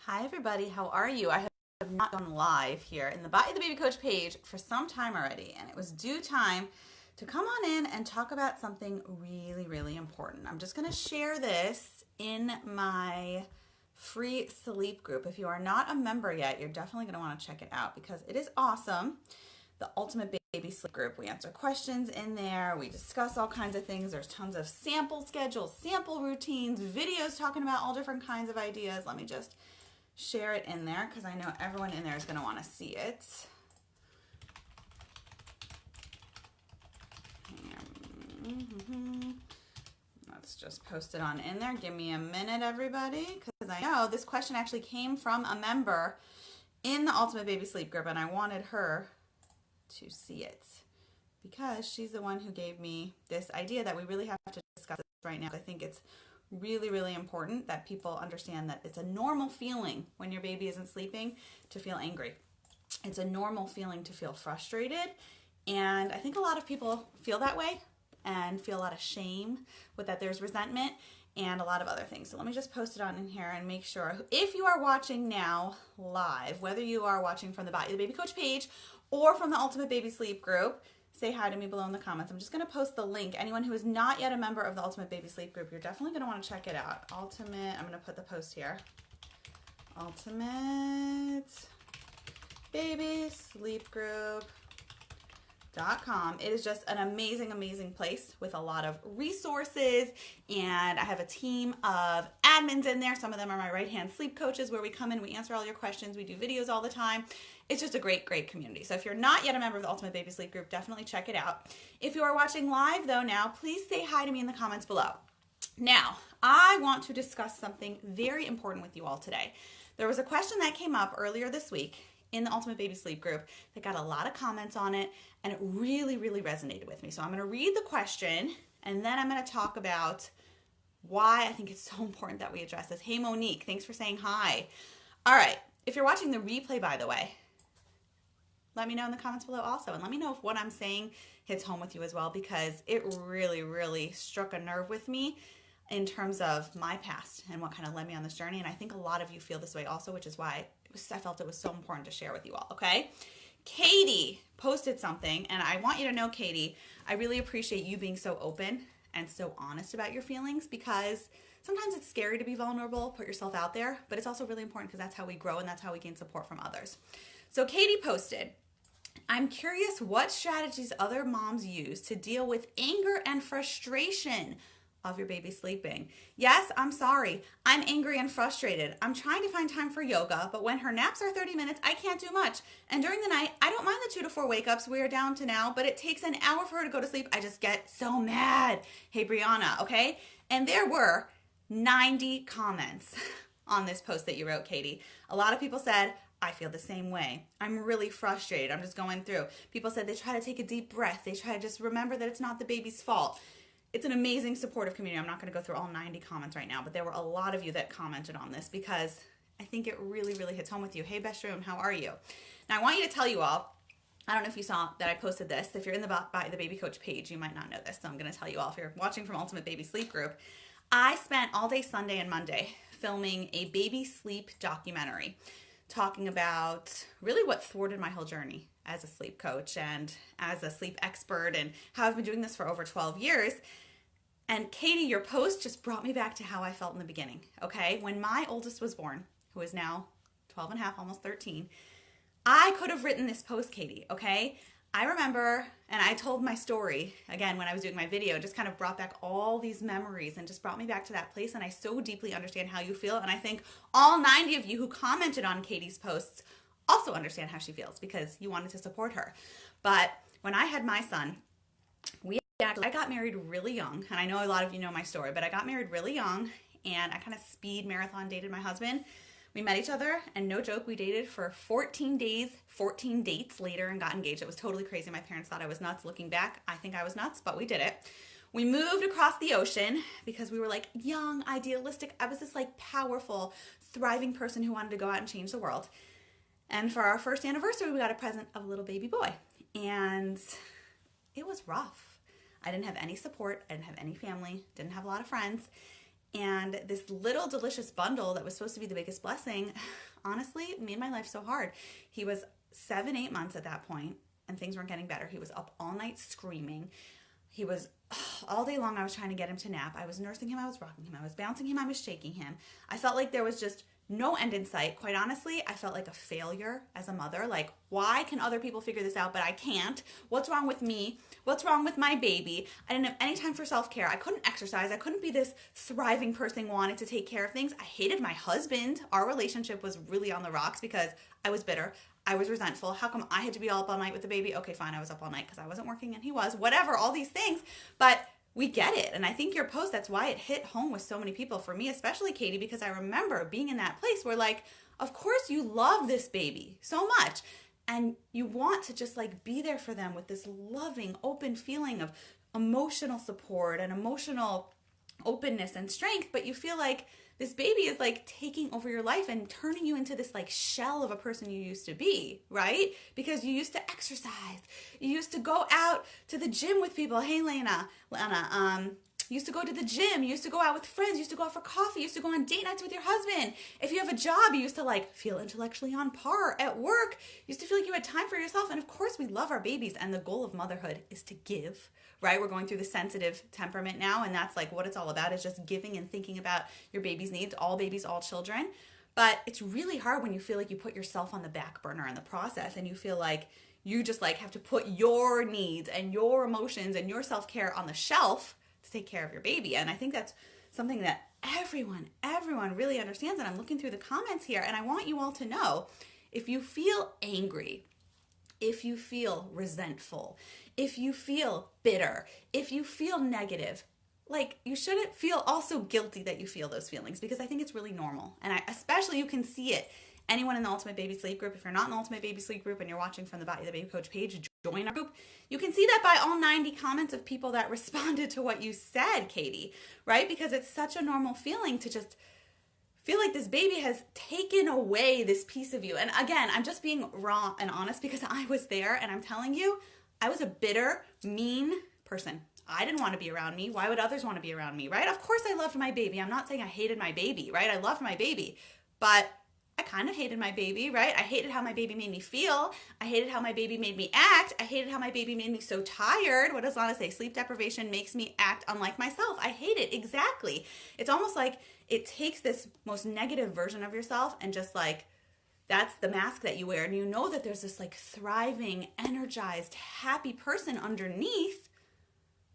Hi everybody, how are you? I have not gone live here in the Batya the Baby Coach page for some time already, and it was due time to come on in and talk about something really important. I'm just going to share this in my free sleep group. If you are not a member yet, you're definitely going to want to check it out because it is awesome. The Ultimate Baby Sleep Group. We answer questions in there. We discuss all kinds of things. There's tons of sample schedules, sample routines, videos talking about all different kinds of ideas. Let me just share it in there because I know everyone in there is going to want to see it. Let's just post it on in there. Give me a minute, everybody, because I know this question actually came from a member in the Ultimate Baby Sleep Group, and I wanted her to see it because she's the one who gave me this idea that we really have to discuss this right now. I think it's really important that people understand that it's a normal feeling when your baby isn't sleeping to feel angry. It's a normal feeling to feel frustrated, and I think a lot of people feel that way and feel a lot of shame with that. There's resentment and a lot of other things. So let me just post it on in here and make sure if you are watching now live, whether you are watching from the Batya the Baby Coach page or from the Ultimate Baby Sleep Group, say hi to me below in the comments. I'm just going to post the link. Anyone who is not yet a member of the Ultimate Baby Sleep Group, you're definitely going to want to check it out. Ultimate, I'm going to put the post here. Ultimate Baby Sleep Group. It is just an amazing place with a lot of resources, and I have a team of admins in there. Some of them are my right-hand sleep coaches where we come in, we answer all your questions, we do videos all the time. It's just a great community. So if you're not yet a member of the Ultimate Baby Sleep Group, definitely check it out. If you are watching live though now, please say hi to me in the comments below. Now, I want to discuss something very important with you all today. There was a question that came up earlier this week in the Ultimate Baby Sleep Group that got a lot of comments on it, and it really resonated with me. So I'm going to read the question, and then I'm going to talk about why I think it's so important that we address this. Hey Monique, thanks for saying hi. All right, if you're watching the replay, by the way, let me know in the comments below also, and let me know if what I'm saying hits home with you as well, because it really struck a nerve with me in terms of my past and what kind of led me on this journey. And I think a lot of you feel this way also, which is why I felt it was so important to share with you all, okay? Katie posted something, and I want you to know, Katie, I really appreciate you being so open and so honest about your feelings, because sometimes it's scary to be vulnerable, put yourself out there, but it's also really important because that's how we grow and that's how we gain support from others. So Katie posted, I'm curious what strategies other moms use to deal with anger and frustration of your baby sleeping. Yes, I'm sorry. I'm angry and frustrated. I'm trying to find time for yoga, but when her naps are 30 minutes, I can't do much. And during the night, I don't mind the 2 to 4 wake ups we are down to now, but it takes an hour for her to go to sleep. I just get so mad. Hey, Brianna, okay? And there were 90 comments on this post that you wrote, Katie. A lot of people said, I feel the same way. I'm really frustrated. I'm just going through. People said they try to take a deep breath. They try to just remember that it's not the baby's fault. It's an amazing supportive community. I'm not going to go through all 90 comments right now, but there were a lot of you that commented on this because I think it really hits home with you. Hey, best room, how are you? Now, I want you to tell you all, I don't know if you saw that I posted this. If you're in the Batya the Baby Coach page, you might not know this, so I'm going to tell you all. If you're watching from Ultimate Baby Sleep Group, I spent all day Sunday and Monday filming a baby sleep documentary talking about really what thwarted my whole journey as a sleep coach and as a sleep expert, and how I've been doing this for over 12 years. And Katie, your post just brought me back to how I felt in the beginning, okay? When my oldest was born, who is now 12 and a half, almost 13, I could have written this post, Katie, okay? I remember, and I told my story, again, when I was doing my video, just kind of brought back all these memories and just brought me back to that place, and I so deeply understand how you feel, and I think all 90 of you who commented on Katie's posts also understand how she feels because you wanted to support her. But when I had my son, I got married really young, and I know a lot of you know my story, but I got married really young, and I kind of speed marathon dated my husband. We met each other, and no joke, we dated for 14 days, 14 dates later, and got engaged. It was totally crazy. My parents thought I was nuts. Looking back, I think I was nuts, but we did it. We moved across the ocean because we were like young, idealistic. I was this like powerful, thriving person who wanted to go out and change the world. And for our first anniversary, we got a present of a little baby boy, and it was rough. I didn't have any support. I didn't have any family, didn't have a lot of friends. And this little delicious bundle that was supposed to be the biggest blessing, honestly, made my life so hard. He was 7, 8 months at that point, and things weren't getting better. He was up all night screaming. He was all day long. I was trying to get him to nap. I was nursing him. I was rocking him. I was bouncing him. I was shaking him. I felt like there was just no end in sight. Quite honestly, I felt like a failure as a mother. Like, why can other people figure this out, but I can't? What's wrong with me? What's wrong with my baby? I didn't have any time for self-care. I couldn't exercise. I couldn't be this thriving person wanting to take care of things. I hated my husband. Our relationship was really on the rocks because I was bitter. I was resentful. How come I had to be all up all night with the baby? Okay, fine. I was up all night because I wasn't working and he was. Whatever, all these things. But we get it. And I think your post, that's why it hit home with so many people. For me, especially Katie, because I remember being in that place where, like, of course you love this baby so much. And you want to just like be there for them with this loving, open feeling of emotional support and emotional openness and strength. But you feel like this baby is like taking over your life and turning you into this like shell of a person you used to be, right? Because you used to exercise. You used to go out to the gym with people. Hey, Lana, you used to go to the gym. You used to go out with friends. You used to go out for coffee. You used to go on date nights with your husband. If you have a job, you used to like feel intellectually on par at work. You used to feel like you had time for yourself. And of course, we love our babies. And the goal of motherhood is to give, right? We're going through the sensitive temperament now. And that's like what it's all about, is just giving and thinking about your baby's needs, all babies, all children. But it's really hard when you feel like you put yourself on the back burner in the process and you feel like you just like have to put your needs and your emotions and your self-care on the shelf to take care of your baby. And I think that's something that everyone really understands. And I'm looking through the comments here, and I want you all to know, if you feel angry, if you feel resentful, if you feel bitter, if you feel negative, like, you shouldn't feel also guilty that you feel those feelings, because I think it's really normal. And especially you can see it. Anyone in the Ultimate Baby Sleep group, if you're not in the Ultimate Baby Sleep group and you're watching from the Batya the Baby Coach page, join our group. You can see that by all 90 comments of people that responded to what you said, Katie, right? Because it's such a normal feeling to just feel like this baby has taken away this piece of you. And again, I'm just being raw and honest because I was there, and I'm telling you, I was a bitter, mean person. I didn't want to be around me. Why would others want to be around me, right? Of course I loved my baby. I'm not saying I hated my baby, right? I loved my baby, but I kind of hated my baby, right? I hated how my baby made me feel. I hated how my baby made me act. I hated how my baby made me so tired. What does Lana say? Sleep deprivation makes me act unlike myself. I hate it. Exactly. It's almost like it takes this most negative version of yourself and just like, that's the mask that you wear. And you know that there's this like thriving, energized, happy person underneath,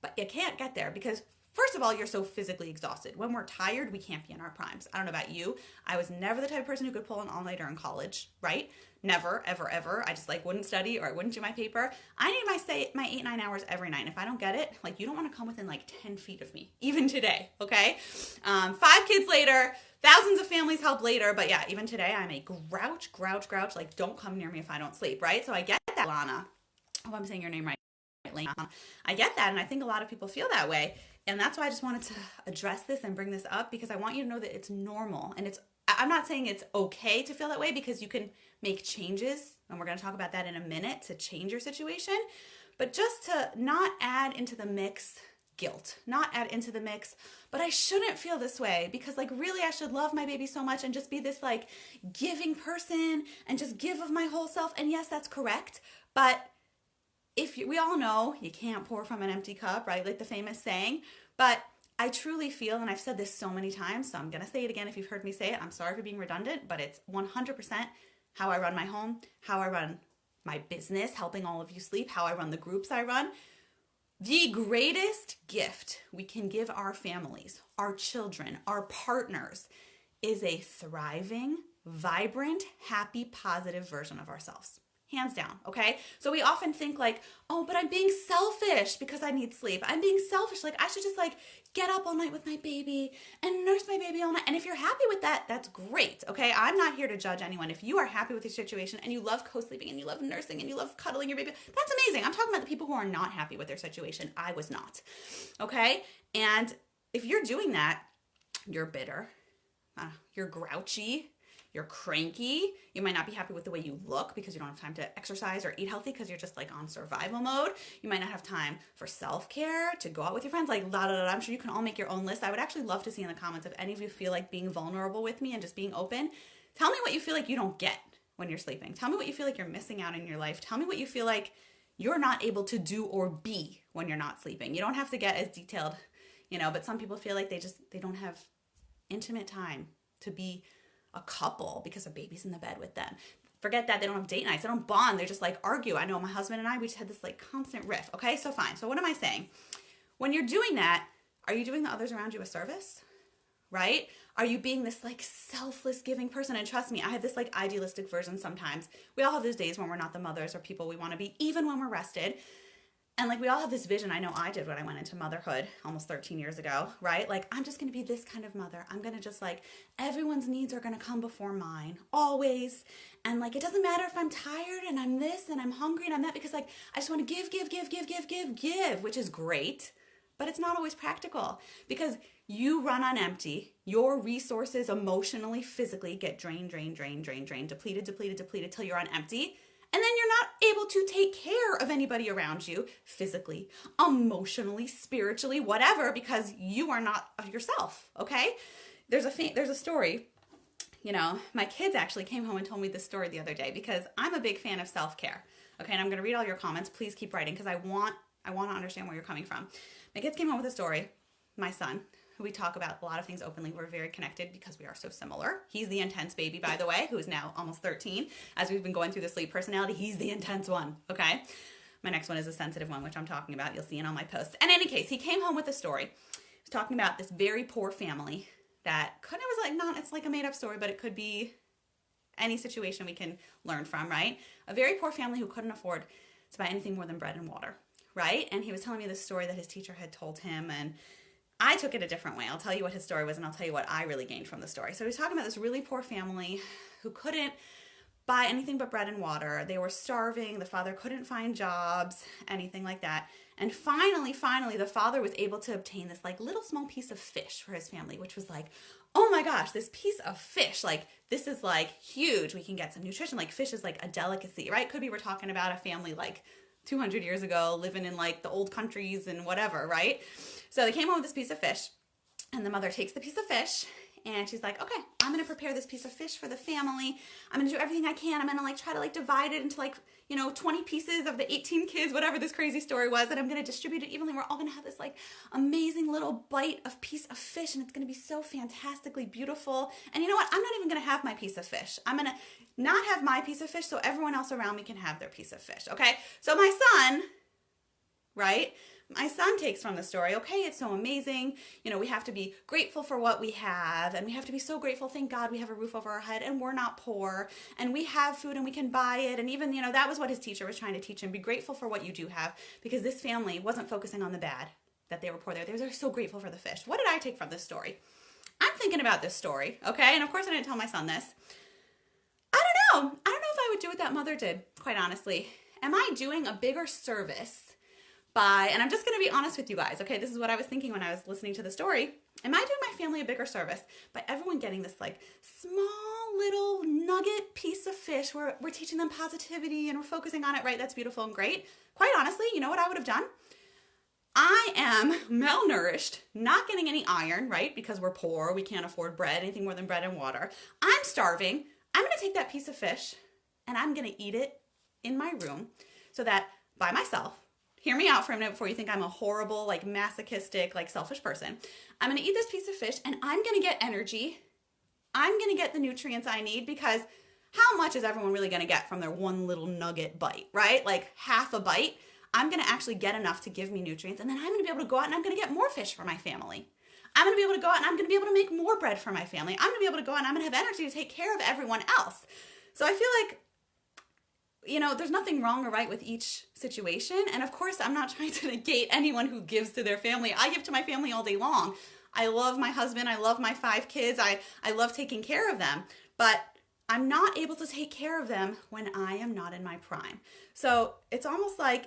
but you can't get there because, first of all, you're so physically exhausted. When we're tired, we can't be in our primes. I don't know about you. I was never the type of person who could pull an all-nighter in college, right? Never, ever, ever. I just like wouldn't study or I wouldn't do my paper. I need my 8-9 hours every night. And if I don't get it, like, you don't want to come within like 10 feet of me, even today, okay? 5 kids later, thousands of families help later. But yeah, even today, I'm a grouch. Like, don't come near me if I don't sleep, right? So I get that, Lana. Oh, I'm saying your name right. Lana. I get that, and I think a lot of people feel that way, and that's why I just wanted to address this and bring this up, because I want you to know that it's normal, and I'm not saying it's okay to feel that way, because you can make changes, and we're going to talk about that in a minute, to change your situation, but just to not add into the mix guilt, not add into the mix, but I shouldn't feel this way, because like really I should love my baby so much and just be this like giving person and just give of my whole self. And yes, that's correct, but we all know you can't pour from an empty cup, right? Like the famous saying. But I truly feel, and I've said this so many times, so I'm going to say it again if you've heard me say it. I'm sorry for being redundant, but it's 100% how I run my home, how I run my business, helping all of you sleep, how I run the groups I run. The greatest gift we can give our families, our children, our partners is a thriving, vibrant, happy, positive version of ourselves. Hands down, okay? So we often think like, oh, but I'm being selfish because I need sleep. I'm being selfish. Like, I should just like get up all night with my baby and nurse my baby all night. And if you're happy with that, that's great, okay? I'm not here to judge anyone. If you are happy with your situation and you love co-sleeping and you love nursing and you love cuddling your baby, that's amazing. I'm talking about the people who are not happy with their situation. I was not, okay? And if you're doing that, you're bitter, you're grouchy, you're cranky. You might not be happy with the way you look because you don't have time to exercise or eat healthy because you're just like on survival mode. You might not have time for self-care, to go out with your friends, like la da da. I'm sure you can all make your own list. I would actually love to see in the comments if any of you feel like being vulnerable with me and just being open. Tell me what you feel like you don't get when you're sleeping. Tell me what you feel like you're missing out in your life. Tell me what you feel like you're not able to do or be when you're not sleeping. You don't have to get as detailed, but some people feel like they don't have intimate time to be a couple because a baby's in the bed with them. Forget that. They don't have date nights. They don't bond. They just like argue. I know my husband and I, we just had this like constant riff. Okay, so fine. So what am I saying? When you're doing that, are you doing the others around you a service? Right? Are you being this like selfless giving person? And trust me, I have this like idealistic version sometimes. We all have those days when we're not the mothers or people we want to be, even when we're rested. And like we all have this vision. I know I did when I went into motherhood almost 13 years ago, right? Like I'm just going to be this kind of mother. I'm going to just like everyone's needs are going to come before mine always. And like it doesn't matter if I'm tired and I'm this and I'm hungry and I'm that, because like I just want to give, which is great, but it's not always practical because you run on empty. Your resources emotionally, physically get drained, depleted till you're on empty. And then you're not able to take care of anybody around you physically, emotionally, spiritually, whatever, because you are not yourself, okay? There's a story, my kids actually came home and told me this story the other day because I'm a big fan of self-care, okay? And I'm going to read all your comments. Please keep writing because I want to understand where you're coming from. My kids came home with a story. My son, who we talk about a lot of things openly. We're very connected because we are so similar. He's the intense baby, by the way, who is now almost 13. As we've been going through the sleep personality, he's the intense one, okay? My next one is a sensitive one, which I'm talking about. You'll see it on my post. In any case, he came home with a story. He was talking about this very poor family it's like a made up story, but it could be any situation we can learn from, right? A very poor family who couldn't afford to buy anything more than bread and water, right? And he was telling me this story that his teacher had told him, and I took it a different way. I'll tell you what his story was, and I'll tell you what I really gained from the story. So he was talking about this really poor family who couldn't buy anything but bread and water. They were starving. The father couldn't find jobs, anything like that. And finally, the father was able to obtain this like little small piece of fish for his family, which was like, oh my gosh, this piece of fish, like this is like huge. We can get some nutrition. Like fish is like a delicacy, right? Could be we're talking about a family like 200 years ago living in like the old countries and whatever, right? So they came home with this piece of fish, and the mother takes the piece of fish and she's like, okay, I'm going to prepare this piece of fish for the family. I'm going to do everything I can. I'm going to like try to like divide it into like, 20 pieces of the 18 kids, whatever this crazy story was. And I'm going to distribute it evenly. We're all going to have this like amazing little bite of piece of fish. And it's going to be so fantastically beautiful. And you know what? I'm not even going to have my piece of fish. I'm going to not have my piece of fish so everyone else around me can have their piece of fish. Okay. So my son, right? My son takes from the story, okay, it's so amazing. We have to be grateful for what we have, and we have to be so grateful. Thank God we have a roof over our head, and we're not poor, and we have food, and we can buy it. And even, that was what his teacher was trying to teach him. Be grateful for what you do have, because this family wasn't focusing on the bad, that they were poor. They were so grateful for the fish. What did I take from this story? I'm thinking about this story, okay? And of course I didn't tell my son this. I don't know if I would do what that mother did, quite honestly. Am I doing a bigger service and I'm just going to be honest with you guys, okay? This is what I was thinking when I was listening to the story. Am I doing my family a bigger service by everyone getting this like small little nugget piece of fish where we're teaching them positivity and we're focusing on it, right? That's beautiful and great. Quite honestly, you know what I would have done? I am malnourished, not getting any iron, right? Because we're poor, we can't afford bread, anything more than bread and water. I'm starving. I'm going to take that piece of fish and I'm going to eat it in my room so that by myself, hear me out for a minute before you think I'm a horrible, like masochistic, like selfish person. I'm going to eat this piece of fish and I'm going to get energy. I'm going to get the nutrients I need, because how much is everyone really going to get from their one little nugget bite, right? Like half a bite. I'm going to actually get enough to give me nutrients, and then I'm going to be able to go out and I'm going to get more fish for my family. I'm going to be able to go out and I'm going to be able to make more bread for my family. I'm going to be able to go out and I'm going to have energy to take care of everyone else. So I feel like, there's nothing wrong or right with each situation. And of course, I'm not trying to negate anyone who gives to their family. I give to my family all day long. I love my husband. I love my 5 kids. I love taking care of them. But I'm not able to take care of them when I am not in my prime. So it's almost like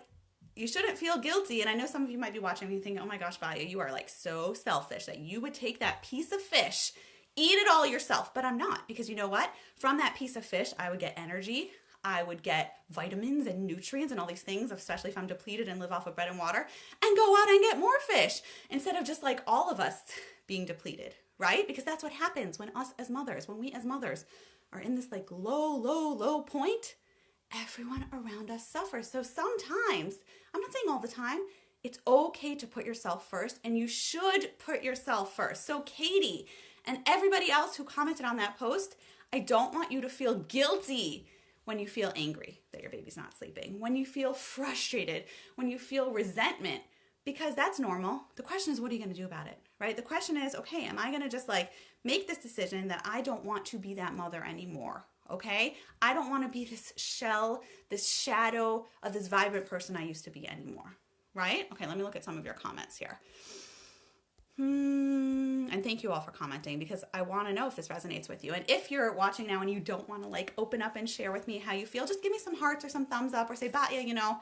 you shouldn't feel guilty. And I know some of you might be watching and you think, oh my gosh, Batya, you are like so selfish that you would take that piece of fish, eat it all yourself. But I'm not, because you know what? From that piece of fish, I would get energy. I would get vitamins and nutrients and all these things, especially if I'm depleted and live off of bread and water, and go out and get more fish instead of just like all of us being depleted, right? Because that's what happens when we as mothers are in this like low point, everyone around us suffers. So sometimes, I'm not saying all the time, it's okay to put yourself first, and you should put yourself first. So Katie and everybody else who commented on that post, I don't want you to feel guilty when you feel angry that your baby's not sleeping, when you feel frustrated, when you feel resentment, because that's normal. The question is, what are you going to do about it, right? The question is, okay, am I going to just like make this decision that I don't want to be that mother anymore? Okay? I don't want to be this shell, this shadow of this vibrant person I used to be anymore, right? Okay, let me look at some of your comments here. And thank you all for commenting, because I want to know if this resonates with you. And if you're watching now and you don't want to like open up and share with me how you feel, just give me some hearts or some thumbs up, or say, Batya, you know,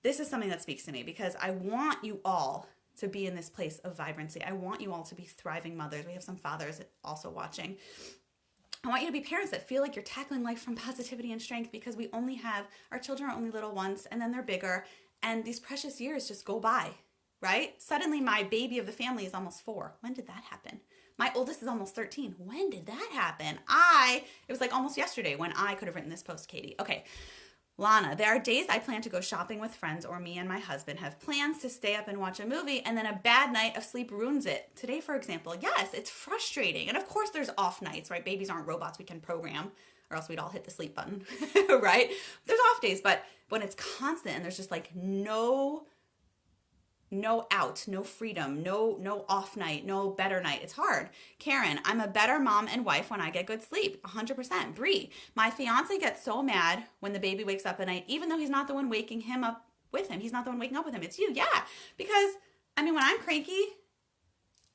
this is something that speaks to me, because I want you all to be in this place of vibrancy. I want you all to be thriving mothers. We have some fathers also watching. I want you to be parents that feel like you're tackling life from positivity and strength, because our children are only little once, and then they're bigger, and these precious years just go by. Right? Suddenly my baby of the family is almost 4. When did that happen? My oldest is almost 13. When did that happen? It was like almost yesterday when I could have written this post, Katie. Okay. Lana, there are days I plan to go shopping with friends, or me and my husband have plans to stay up and watch a movie, and then a bad night of sleep ruins it. Today, for example, yes, it's frustrating. And of course there's off nights, right? Babies aren't robots we can program, or else we'd all hit the sleep button, right? There's off days, but when it's constant and there's just like no out, no freedom, no off night, no better night. It's hard. Karen, I'm a better mom and wife when I get good sleep. 100%. Bree, my fiance gets so mad when the baby wakes up at night, even though he's not the one waking him up with him. He's not the one waking up with him. It's you. Yeah. Because, I mean, when I'm cranky,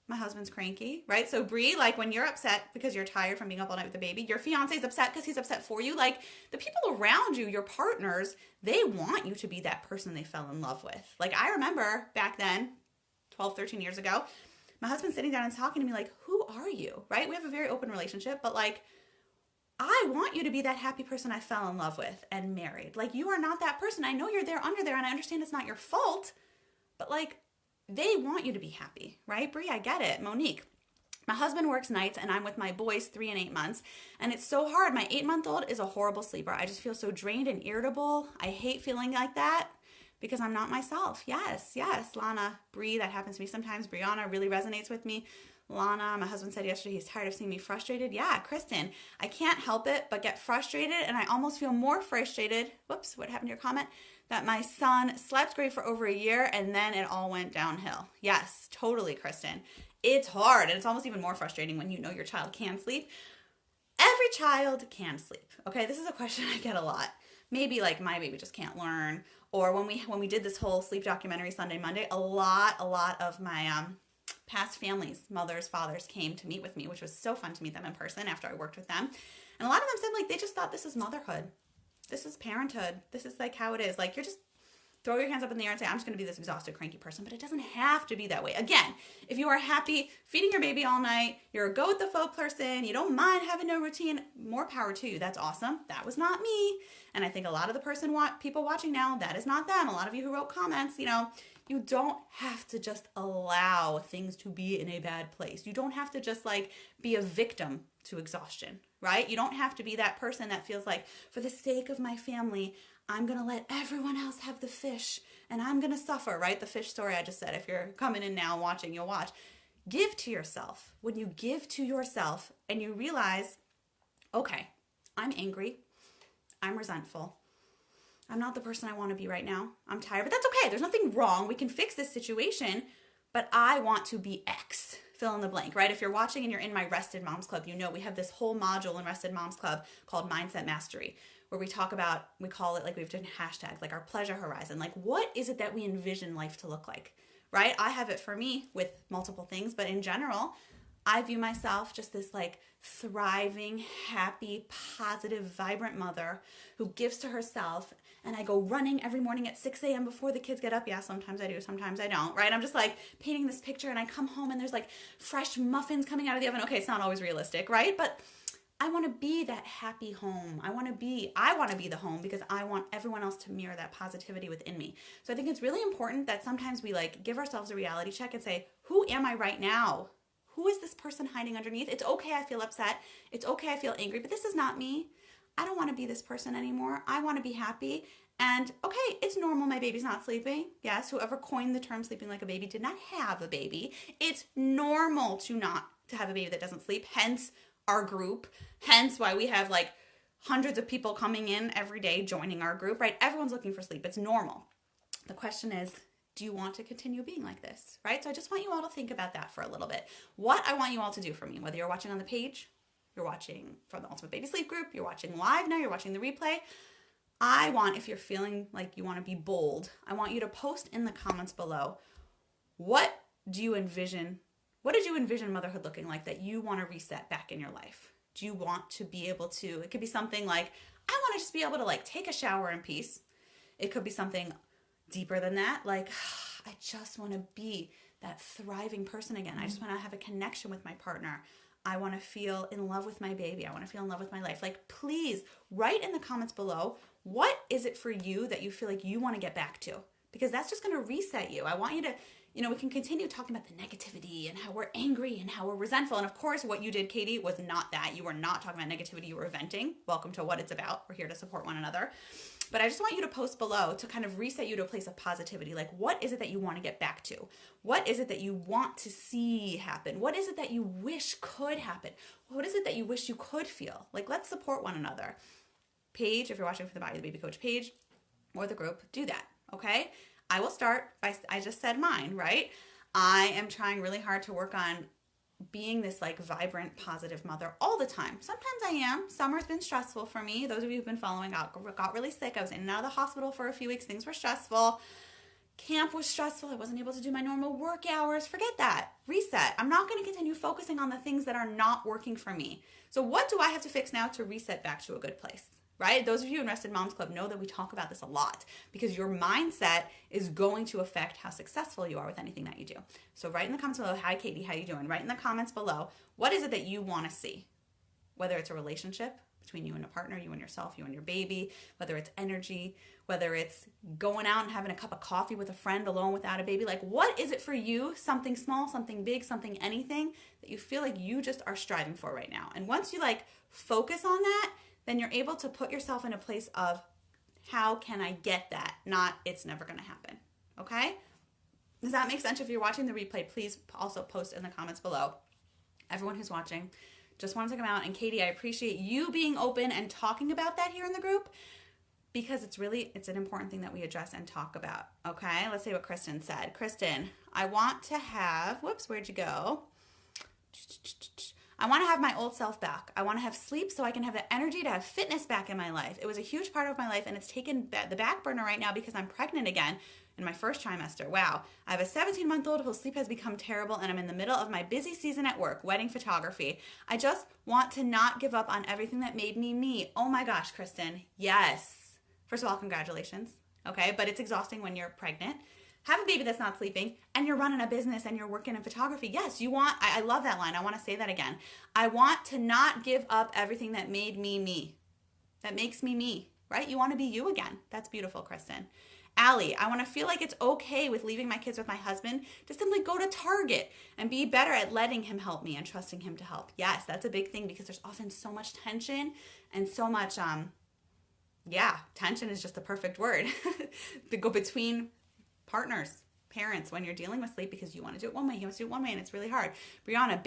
my husband's cranky, right? So Bree, like when you're upset because you're tired from being up all night with the baby, your fiance's upset because he's upset for you. Like the people around you, your partners, they want you to be that person they fell in love with. Like I remember back then, 12, 13 years ago, my husband sitting down and talking to me like, who are you, right? We have a very open relationship, but like, I want you to be that happy person I fell in love with and married. Like you are not that person. I know you're there under there, and I understand it's not your fault, but like, they want you to be happy, right? Brie, I get it. Monique, my husband works nights and I'm with my boys 3 and 8 months, and it's so hard. My 8-month-old is a horrible sleeper. I just feel so drained and irritable. I hate feeling like that because I'm not myself. Yes. Lana, Brie, that happens to me sometimes. Brianna really resonates with me. Lana, my husband said yesterday he's tired of seeing me frustrated. Yeah, Kristen, I can't help it but get frustrated, and I almost feel more frustrated. Whoops, what happened to your comment? That my son slept great for over a year and then it all went downhill. Yes, totally, Kristen. It's hard, and it's almost even more frustrating when you know your child can sleep. Every child can sleep. Okay, this is a question I get a lot. Maybe like my baby just can't learn, or when we did this whole sleep documentary Sunday, Monday, a lot of my past families, mothers, fathers came to meet with me, which was so fun to meet them in person after I worked with them. And a lot of them said like they just thought this is motherhood. This is parenthood. This is like how it is. Like you're just throw your hands up in the air and say, I'm just going to be this exhausted, cranky person. But it doesn't have to be that way. Again, if you are happy feeding your baby all night, you're a go with the flow person, you don't mind having no routine, more power to you. That's awesome. That was not me. And I think a lot of the people watching now, that is not them. A lot of you who wrote comments, you don't have to just allow things to be in a bad place. You don't have to just like be a victim to exhaustion, right? You don't have to be that person that feels like, for the sake of my family, I'm going to let everyone else have the fish and I'm going to suffer, right? The fish story I just said, if you're coming in now watching, you'll watch. Give to yourself. When you give to yourself and you realize, okay, I'm angry, I'm resentful, I'm not the person I want to be right now, I'm tired, but that's okay. There's nothing wrong. We can fix this situation, but I want to be X. Fill in the blank, right? If you're watching and you're in my Rested Moms Club, we have this whole module in Rested Moms Club called Mindset Mastery, where we call it like we've done hashtags, like our pleasure horizon. Like, what is it that we envision life to look like, right? I have it for me with multiple things, but in general, I view myself just this like thriving, happy, positive, vibrant mother who gives to herself. And I go running every morning at 6 a.m. before the kids get up. Yeah, sometimes I do, sometimes I don't, right? I'm just like painting this picture, and I come home and there's like fresh muffins coming out of the oven. Okay, it's not always realistic, right? But I want to be that happy home. I want to be the home because I want everyone else to mirror that positivity within me. So I think it's really important that sometimes we like give ourselves a reality check and say, who am I right now? Who is this person hiding underneath? It's okay I feel upset. It's okay I feel angry, but this is not me. I don't want to be this person anymore. I want to be happy. And okay, it's normal my baby's not sleeping. Yes, whoever coined the term sleeping like a baby did not have a baby. It's normal to have a baby that doesn't sleep. Hence our group. Hence why we have like hundreds of people coming in every day joining our group, right? Everyone's looking for sleep. It's normal. The question is, do you want to continue being like this, right? So I just want you all to think about that for a little bit. What I want you all to do for me, whether you're watching on the page, you're watching from the Ultimate Baby Sleep Group, you're watching live now, you're watching the replay. I want, if you're feeling like you want to be bold, I want you to post in the comments below, what did you envision motherhood looking like that you want to reset back in your life? Do you want to be able to, it could be something like, I want to just be able to like take a shower in peace. It could be something deeper than that, like, I just want to be that thriving person again. I just want to have a connection with my partner. I want to feel in love with my baby. I want to feel in love with my life. Like, please write in the comments below, what is it for you that you feel like you want to get back to? Because that's just going to reset you. I want you to, we can continue talking about the negativity and how we're angry and how we're resentful. And of course, what you did, Katie, was not that. You were not talking about negativity. You were venting. Welcome to What It's About. We're here to support one another. But I just want you to post below to kind of reset you to a place of positivity. Like, what is it that you want to get back to? What is it that you want to see happen? What is it that you wish could happen? What is it that you wish you could feel? Like, let's support one another. Page, if you're watching for the Batya the Baby Coach page or the group, do that, okay? I will start by, I just said mine, right? I am trying really hard to work on being this like vibrant, positive mother all the time. Sometimes I am. Summer's been stressful for me. Those of you who've been following got really sick. I was in and out of the hospital for a few weeks. Things were stressful. Camp was stressful. I wasn't able to do my normal work hours. Forget that. Reset. I'm not going to continue focusing on the things that are not working for me. So what do I have to fix now to reset back to a good place? Right? Those of you in Rested Moms Club know that we talk about this a lot because your mindset is going to affect how successful you are with anything that you do. So write in the comments below, hi Katie, how you doing? Write in the comments below, what is it that you want to see? Whether it's a relationship between you and a partner, you and yourself, you and your baby, whether it's energy, whether it's going out and having a cup of coffee with a friend alone without a baby. Like, what is it for you? Something small, something big, something anything that you feel like you just are striving for right now. And once you like focus on that, then you're able to put yourself in a place of how can I get that? Not it's never going to happen. Okay? Does that make sense? If you're watching the replay, please also post in the comments below. Everyone who's watching, just wanted to come out. And Katie, I appreciate you being open and talking about that here in the group because it's an important thing that we address and talk about. Okay? Let's see what Kristen said. Kristen, I want to have, whoops, where'd you go? I want to have my old self back. I want to have sleep so I can have the energy to have fitness back in my life. It was a huge part of my life and it's taken the back burner right now because I'm pregnant again in my first trimester. Wow. I have a 17-month-old whose sleep has become terrible and I'm in the middle of my busy season at work, wedding photography. I just want to not give up on everything that made me me. Oh my gosh, Kristen. Yes. First of all, congratulations. Okay. But it's exhausting when you're pregnant. Have a baby that's not sleeping and you're running a business and you're working in photography. Yes, I love that line. I want to say that again. I want to not give up everything that made me me. That makes me me, right? You want to be you again. That's beautiful, Kristen. Allie, I want to feel like it's okay with leaving my kids with my husband to simply go to Target and be better at letting him help me and trusting him to help. Yes, that's a big thing because there's often so much tension and so much, tension is just the perfect word to go between partners, parents, when you're dealing with sleep because you want to do it one way, he wants to do it one way, and it's really hard. Brianna,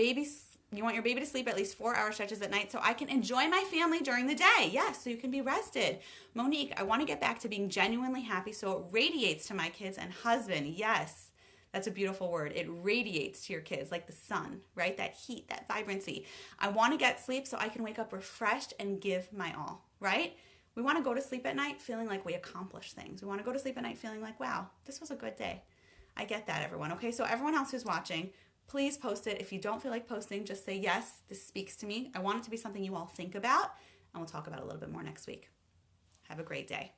you want your baby to sleep at least 4-hour stretches at night so I can enjoy my family during the day. Yes, so you can be rested. Monique, I want to get back to being genuinely happy so it radiates to my kids and husband. Yes, that's a beautiful word. It radiates to your kids like the sun, right? That heat, that vibrancy. I want to get sleep so I can wake up refreshed and give my all, right? We want to go to sleep at night feeling like we accomplished things. We want to go to sleep at night feeling like, wow, this was a good day. I get that, everyone. Okay, so everyone else who's watching, please post it. If you don't feel like posting, just say, yes, this speaks to me. I want it to be something you all think about, and we'll talk about it a little bit more next week. Have a great day.